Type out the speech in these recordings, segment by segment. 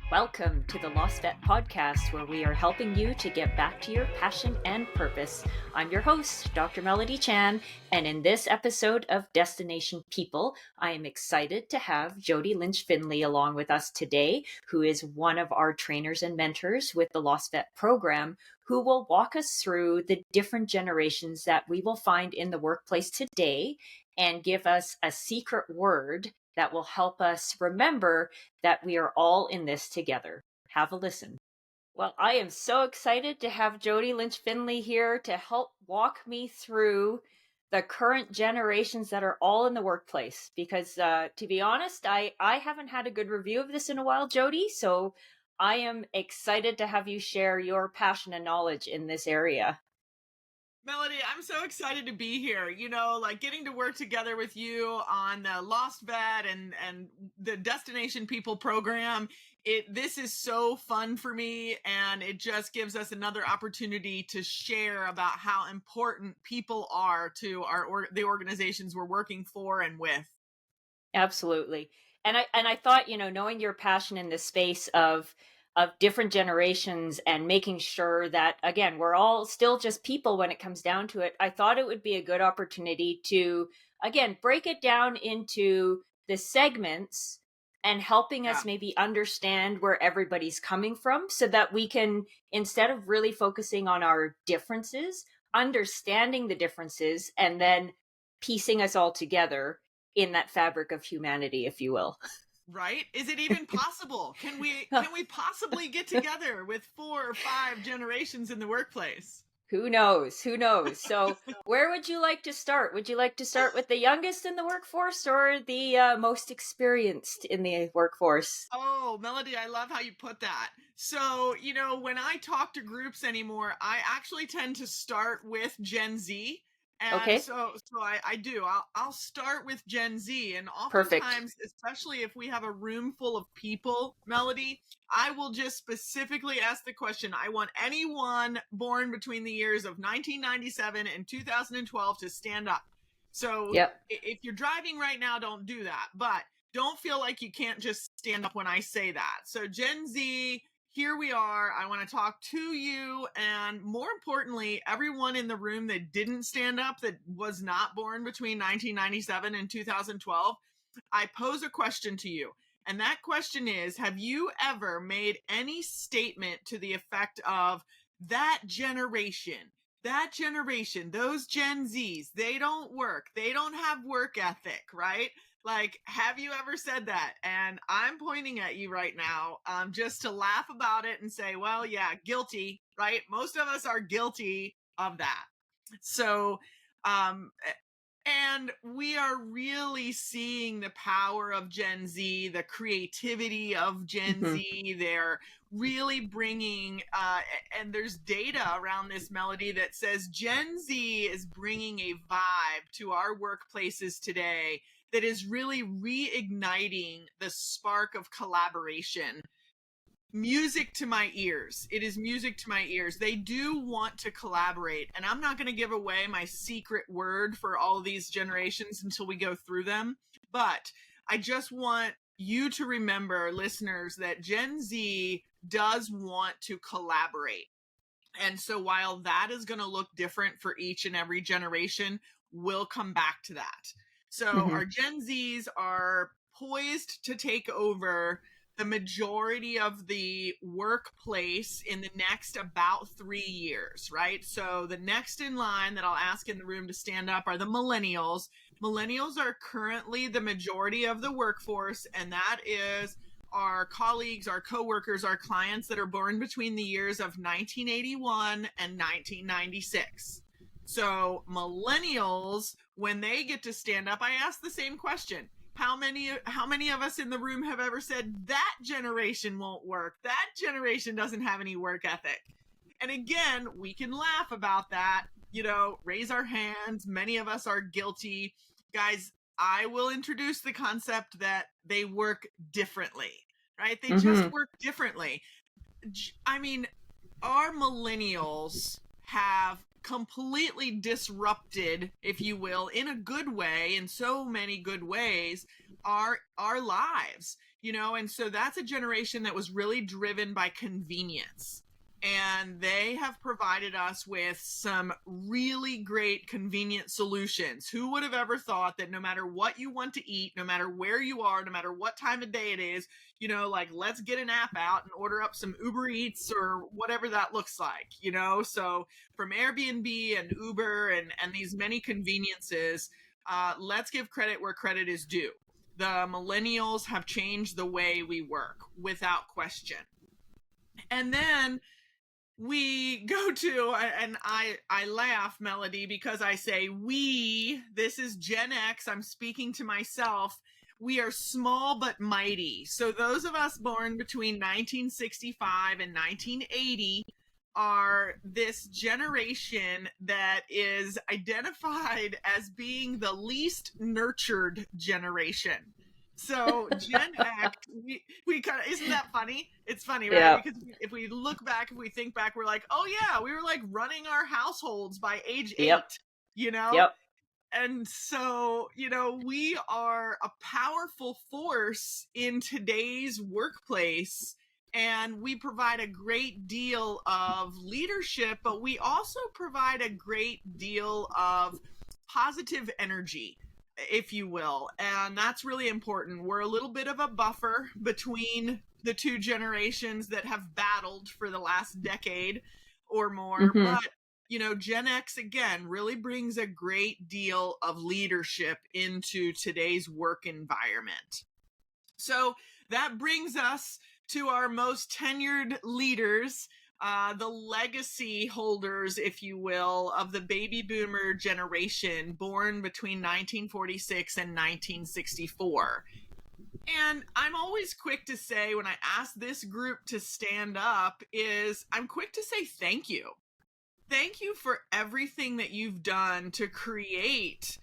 Welcome to the Lost Vet podcast, where we are helping you to get back to your passion and purpose. I'm your host, Dr. Melodie Chan, and in this episode of Destination People, I am excited to have Jodi Lynch Findley along with us today, who is one of our trainers and mentors with the Lost Vet program, who will walk us through the different generations that we will find in the workplace today and give us a secret word that will help us remember that we are all in this together. Have a listen. Well, I am so excited to have Jodi Lynch Findley here to help walk me through the current generations that are all in the workplace. Because to be honest, I haven't had a good review of this in a while, Jodi. So I am excited to have you share your passion and knowledge in this area. Melodie, I'm so excited to be here. Like getting to work together with you on the Lost Vet and the Destination People program. This is so fun for me, and it just gives us another opportunity to share about how important people are to the organizations we're working for and with. Absolutely. And I thought, knowing your passion in this space of different generations and making sure that, again, we're all still just people when it comes down to it, I thought it would be a good opportunity to, again, break it down into the segments and helping us maybe understand where everybody's coming from, so that we can, instead of really focusing on our differences, understanding the differences and then piecing us all together in that fabric of humanity, if you will. Right? Is it even possible? Can we possibly get together with 4 or 5 generations in the workplace? Who knows? Who knows? So where would you like to start? Would you like to start with the youngest in the workforce or the most experienced in the workforce? Oh, Melodie, I love how you put that. So, when I talk to groups anymore, I actually tend to start with Gen Z. And Okay. so I do. I'll start with Gen Z, and Perfect. oftentimes, especially if we have a room full of people, Melodie, I will just specifically ask the question. I want anyone born between the years of 1997 and 2012 to stand up. So Yep. if you're driving right now, don't do that. But don't feel like you can't just stand up when I say that. So Gen Z, here we are. I want to talk to you, and more importantly, everyone in the room that didn't stand up, that was not born between 1997 and 2012. I pose a question to you, and that question is, have you ever made any statement to the effect of that generation, those Gen Zs, they don't work, they don't have work ethic, right? Like, have you ever said that? And I'm pointing at you right now, just to laugh about it and say, well, yeah, guilty, right? Most of us are guilty of that. So, and we are really seeing the power of Gen Z, the creativity of Gen Z. They're really bringing, and there's data around this, Melodie, that says Gen Z is bringing a vibe to our workplaces today that is really reigniting the spark of collaboration. Music to my ears. It is music to my ears. They do want to collaborate, and I'm not going to give away my secret word for all of these generations until we go through them, but I just want you to remember, listeners, that Gen Z does want to collaborate. And so while that is going to look different for each and every generation, we'll come back to that. So our Gen Zs are poised to take over the majority of the workplace in the next about 3 years, right? So the next in line that I'll ask in the room to stand up are the millennials. Millennials are currently the majority of the workforce, and that is our colleagues, our coworkers, our clients that are born between the years of 1981 and 1996. So millennials, when they get to stand up, I ask the same question. How many of us in the room have ever said that generation won't work? That generation doesn't have any work ethic. And again, we can laugh about that, raise our hands. Many of us are guilty. Guys, I will introduce the concept that they work differently, right? They just work differently. I mean, our millennials have completely disrupted, if you will, in a good way, in so many good ways, our lives. and so that's a generation that was really driven by convenience. And they have provided us with some really great convenient solutions. Who would have ever thought that no matter what you want to eat, no matter where you are, no matter what time of day it is, like let's get an app out and order up some Uber Eats or whatever that looks like, So from Airbnb and Uber and these many conveniences, let's give credit where credit is due. The millennials have changed the way we work without question. And then we go to, and I laugh, Melodie, because I say this is Gen X, I'm speaking to myself, we are small but mighty. So those of us born between 1965 and 1980 are this generation that is identified as being the least nurtured generation. So Gen X, we kind of, isn't that funny? It's funny, right? Yeah. Because if we look back, if we think back, we're like, oh yeah, we were like running our households by age 8, Yep. And so, we are a powerful force in today's workplace, and we provide a great deal of leadership, but we also provide a great deal of positive energy, if you will. And that's really important. We're a little bit of a buffer between the two generations that have battled for the last decade or more. But, Gen X, again, really brings a great deal of leadership into today's work environment. So that brings us to our most tenured leaders, the legacy holders, if you will, of the baby boomer generation born between 1946 and 1964. And I'm always quick to say, when I ask this group to stand up, I'm quick to say thank you. Thank you for everything that you've done to create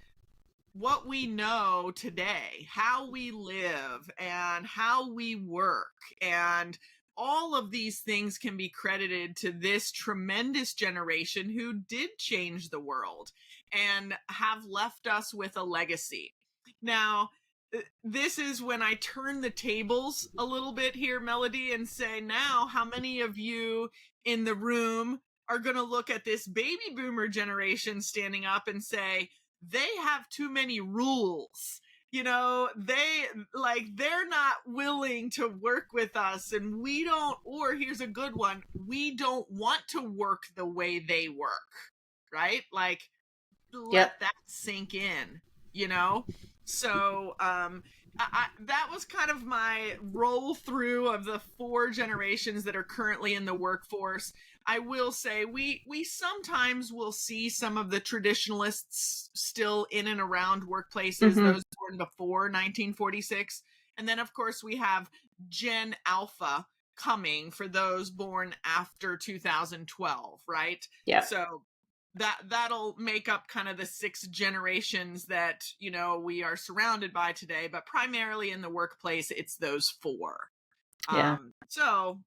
what we know today, how we live and how we work. And all of these things can be credited to this tremendous generation who did change the world and have left us with a legacy. Now, this is when I turn the tables a little bit here, Melodie, and say, now, how many of you in the room are going to look at this baby boomer generation standing up and say, they have too many rules? They're not willing to work with us, and we don't, or here's a good one, we don't want to work the way they work, right? Like, let that sink in, So, that was kind of my roll through of the 4 generations that are currently in the workforce. I will say we sometimes will see some of the traditionalists still in and around workplaces, those born before 1946. And then, of course, we have Gen Alpha coming for those born after 2012, right? Yeah. So that'll make up kind of the 6 generations that, we are surrounded by today, but primarily in the workplace, it's those 4. Yeah. So,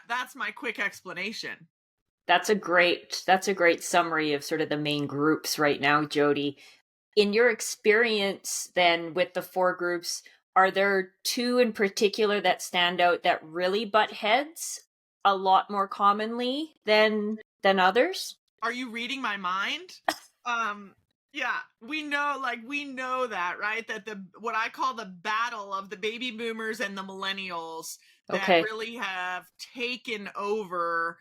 that's my quick explanation. That's a great summary of sort of the main groups right now, Jodi. In your experience then with the 4 groups, are there 2 in particular that stand out that really butt heads a lot more commonly than others? Are you reading my mind? Yeah, we know that, right? That what I call the battle of the baby boomers and the millennials that really have taken over.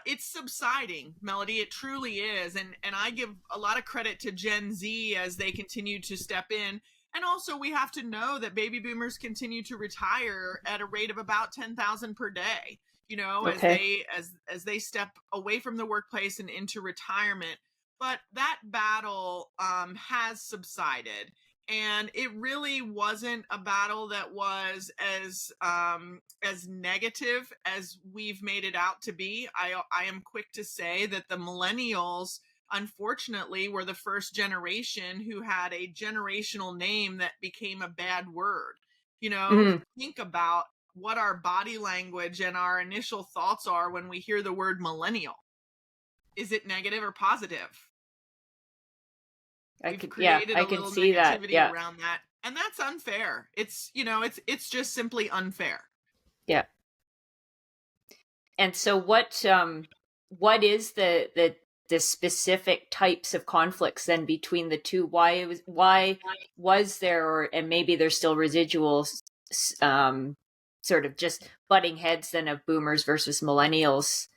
It's subsiding, Melodie. It truly is. And I give a lot of credit to Gen Z as they continue to step in. And also we have to know that baby boomers continue to retire at a rate of about 10,000 per day, as they step away from the workplace and into retirement. But that battle has subsided. And it really wasn't a battle that was as negative as we've made it out to be. I am quick to say that the millennials, unfortunately, were the first generation who had a generational name that became a bad word. Think about what our body language and our initial thoughts are when we hear the word millennial. Is it negative or positive? I can see that. Yeah. Around that. And that's unfair. It's, it's just simply unfair. Yeah. And so what is the specific types of conflicts then between the two? Why was there, and maybe there's still residual sort of just butting heads then of boomers versus millennials?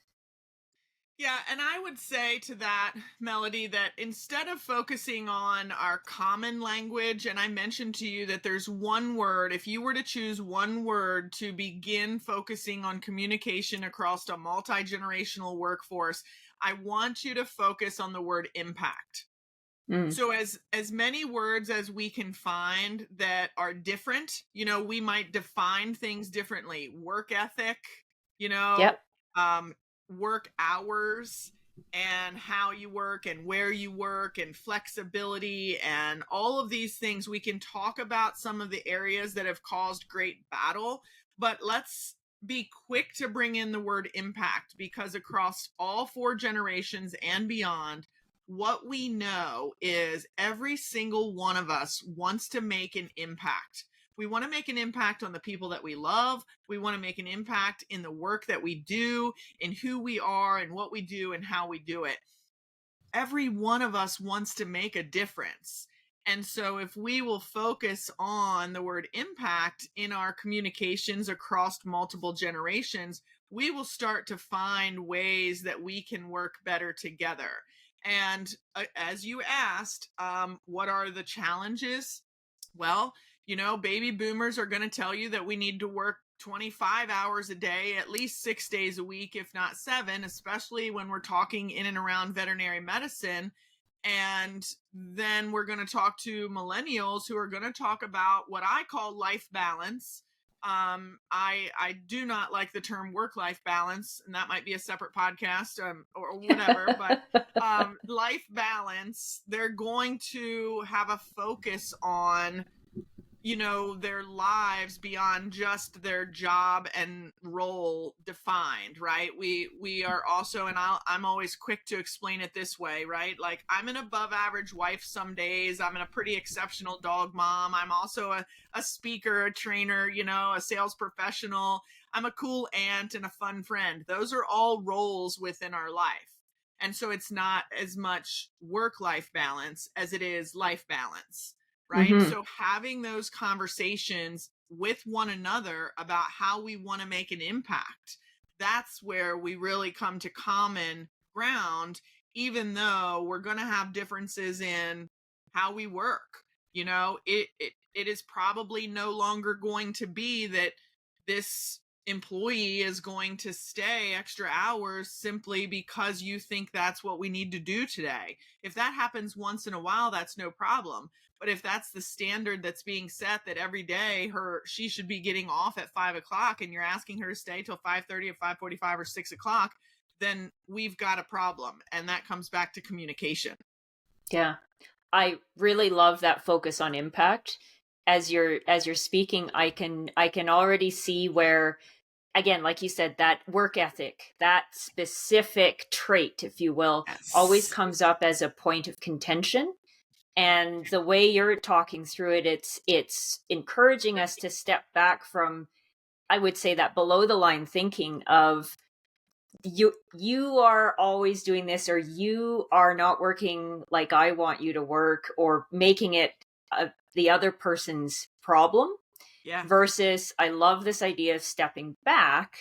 Yeah, and I would say to that, Melodie, that instead of focusing on our common language, and I mentioned to you that there's one word, if you were to choose one word to begin focusing on communication across a multi-generational workforce, I want you to focus on the word impact. So as many words as we can find that are different, we might define things differently. Work ethic, you know, Yep. um, work hours and how you work and where you work and flexibility and all of these things. We can talk about some of the areas that have caused great battle, but let's be quick to bring in the word impact, because across all 4 generations and beyond, what we know is every single one of us wants to make an impact. We want to make an impact on the people that we love. We want to make an impact in the work that we do, in who we are and what we do and how we do it. Every one of us wants to make a difference. And so if we will focus on the word impact in our communications across multiple generations, we will start to find ways that we can work better together. And as you asked, what are the challenges? Well, baby boomers are going to tell you that we need to work 25 hours a day, at least 6 days a week, if not 7, especially when we're talking in and around veterinary medicine. And then we're going to talk to millennials who are going to talk about what I call life balance. I do not like the term work-life balance, and that might be a separate podcast or whatever, but life balance, they're going to have a focus on their lives beyond just their job and role defined, right? We are also, and I'm always quick to explain it this way, right? Like, I'm an above average wife some days. I'm a pretty exceptional dog mom. I'm also a speaker, a trainer, a sales professional. I'm a cool aunt and a fun friend. Those are all roles within our life. And so it's not as much work-life balance as it is life balance, right? Mm-hmm. So having those conversations with one another about how we want to make an impact, that's where we really come to common ground, even though we're going to have differences in how we work. It is probably no longer going to be that this employee is going to stay extra hours simply because you think that's what we need to do today. If that happens once in a while, that's no problem. But if that's the standard that's being set, that every day she should be getting off at 5 o'clock, and you're asking her to stay till 5:30 or 5:45 or 6 o'clock, then we've got a problem. And that comes back to communication. Yeah. I really love that focus on impact. As you're speaking, I can already see where, again, like you said, that work ethic, that specific trait, if you will, always Yes. comes up as a point of contention. And the way you're talking through it, it's encouraging us to step back from, I would say, that below the line thinking of you are always doing this, or you are not working like I want you to work, or making it the other person's problem. Yeah. Versus, I love this idea of stepping back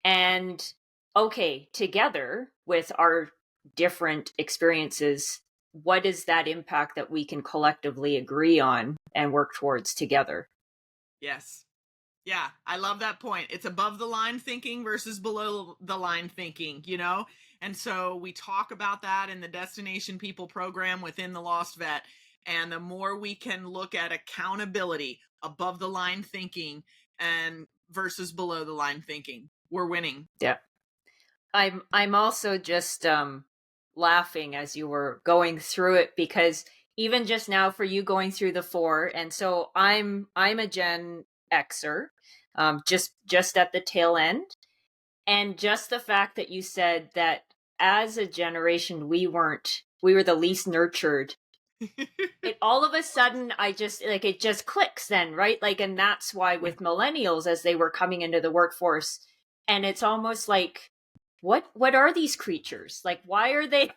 and, okay, together with our different experiences, what is that impact that we can collectively agree on and work towards together? Yes. Yeah, I love that point. It's above the line thinking versus below the line thinking, And so we talk about that in the Destination People program within the Lost Vet. And the more we can look at accountability, above the line thinking and versus below the line thinking, we're winning. Yeah. I'm also just laughing as you were going through it, because even just now, for you going through the 4, and so I'm a Gen Xer, just at the tail end. And just the fact that you said that as a generation we were the least nurtured it all of a sudden, I just like, it just clicks then, right? Like, and that's why Yeah. with millennials, as they were coming into the workforce, and it's almost like, what are these creatures? Like, why are they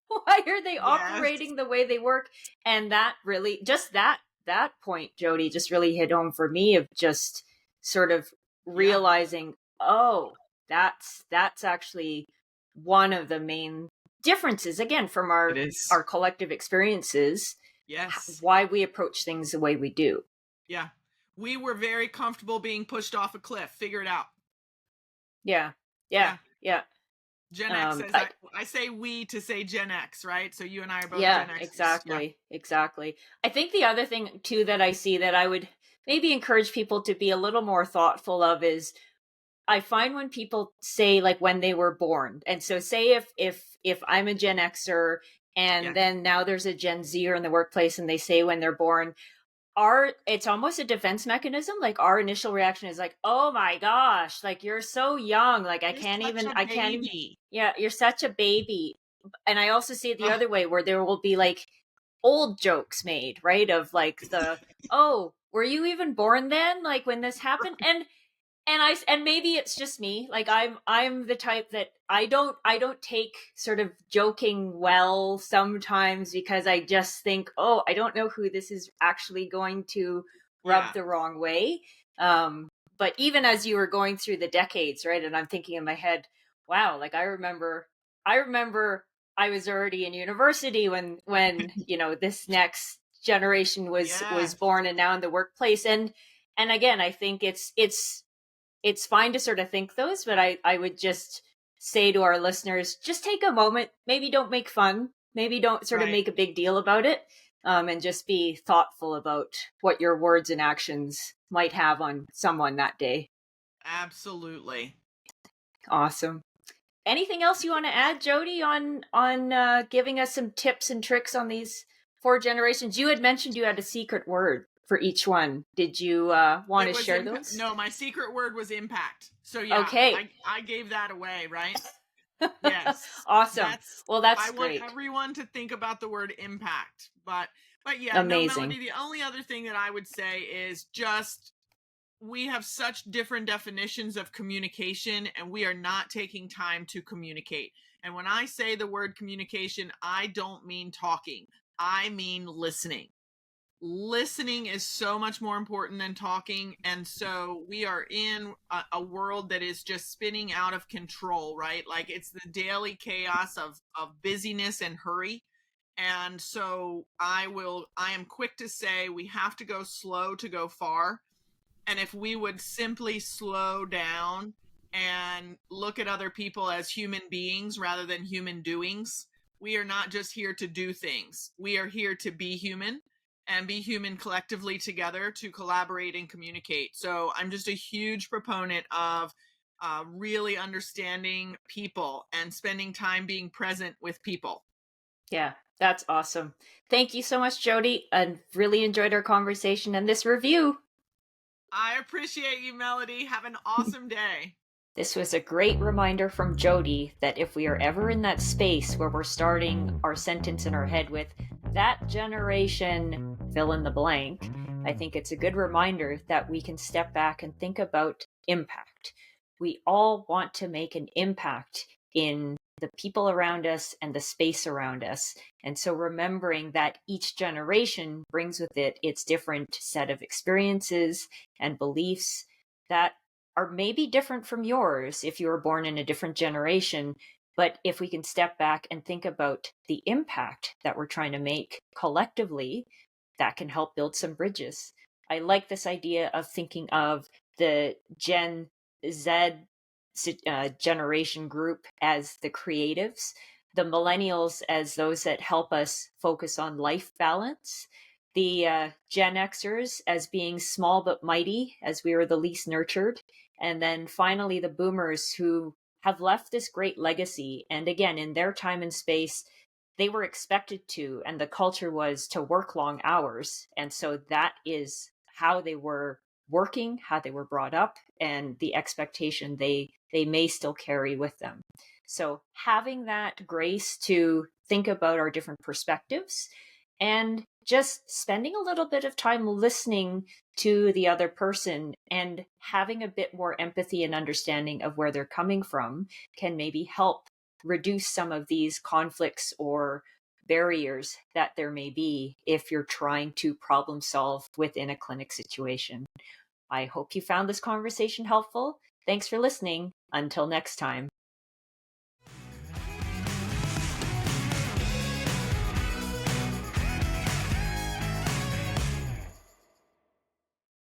why are they Yes. operating the way they work? And that really, just that point, Jodi, just really hit home for me, of just sort of Yeah. realizing, oh, that's actually one of the main differences, again, from It is. our collective experiences, Yes. why we approach things the way we do. Yeah. We were very comfortable being pushed off a cliff. Figure it out. Yeah, yeah, Yeah. yeah. Gen X says, I say we to say Gen X, right? So you and I are both Yeah, Gen Xers. Yeah. exactly. I think the other thing too that I see that I would maybe encourage people to be a little more thoughtful of is, I find when people say like when they were born. And so say if I'm a Gen Xer and Yeah. then now there's a Gen Zer in the workplace and they say when they're born, our it's almost a defense mechanism. Like our initial reaction is like, oh my gosh, like you're so young, like You're such a I can't even, baby. yeah, you're such a baby. And I also see it the Ugh. other way, where there will be like old jokes made, right, of like the, oh, were you even born then, like when this happened? And maybe it's just me, like I'm the type that I don't take sort of joking well sometimes, because I just think, oh, I don't know who this is actually going to rub Yeah. the wrong way. But even as you were going through the decades, right, and I'm thinking in my head, wow, like I remember I was already in university when this next generation was Yes. born, and now in the workplace. And again, I think it's fine to sort of think those, but I would just say to our listeners, just take a moment, maybe don't make fun, maybe don't sort of Right. make a big deal about it, and just be thoughtful about what your words and actions might have on someone that day. Absolutely. Awesome. Anything else you want to add, Jodi, on giving us some tips and tricks on these four generations? You had mentioned you had a secret word for each one. Did you want It to was share those? no, my secret word was impact. So yeah, Okay. I gave that away, right? Yes. Awesome. That's Well, I that's want great. everyone to think about the word impact. But yeah, no, Amazing. Melody, the only other thing that I would say is just we have such different definitions of communication, and we are not taking time to communicate. And when I say the word communication, I don't mean talking. I mean listening. Listening is so much more important than talking. And so we are in a world that is just spinning out of control, right? Like it's the daily chaos of busyness and hurry. And so I am quick to say we have to go slow to go far. And if we would simply slow down and look at other people as human beings rather than human doings, we are not just here to do things. We are here to be human and be human collectively together to collaborate and communicate. So I'm just a huge proponent of really understanding people and spending time being present with people. Yeah, that's awesome. Thank you so much, Jodi. I really enjoyed our conversation and this review. I appreciate you, Melody. Have an awesome day. This was a great reminder from Jodi that if we are ever in that space where we're starting our sentence in our head with that generation, fill in the blank, I think it's a good reminder that we can step back and think about impact. We all want to make an impact in the people around us and the space around us. And so remembering that each generation brings with it its different set of experiences and beliefs that are maybe different from yours if you were born in a different generation. But if we can step back and think about the impact that we're trying to make collectively, that can help build some bridges. I like this idea of thinking of the Gen Z generation group as the creatives, the millennials as those that help us focus on life balance, the Gen Xers as being small but mighty, as we were the least nurtured, and then finally the boomers who have left this great legacy. And again, in their time and space, they were expected to, and the culture was to work long hours. And so that is how they were working, how they were brought up, and the expectation they may still carry with them. So having that grace to think about our different perspectives and just spending a little bit of time listening to the other person and having a bit more empathy and understanding of where they're coming from can maybe help reduce some of these conflicts or barriers that there may be if you're trying to problem solve within a clinic situation. I hope you found this conversation helpful. Thanks for listening. Until next time.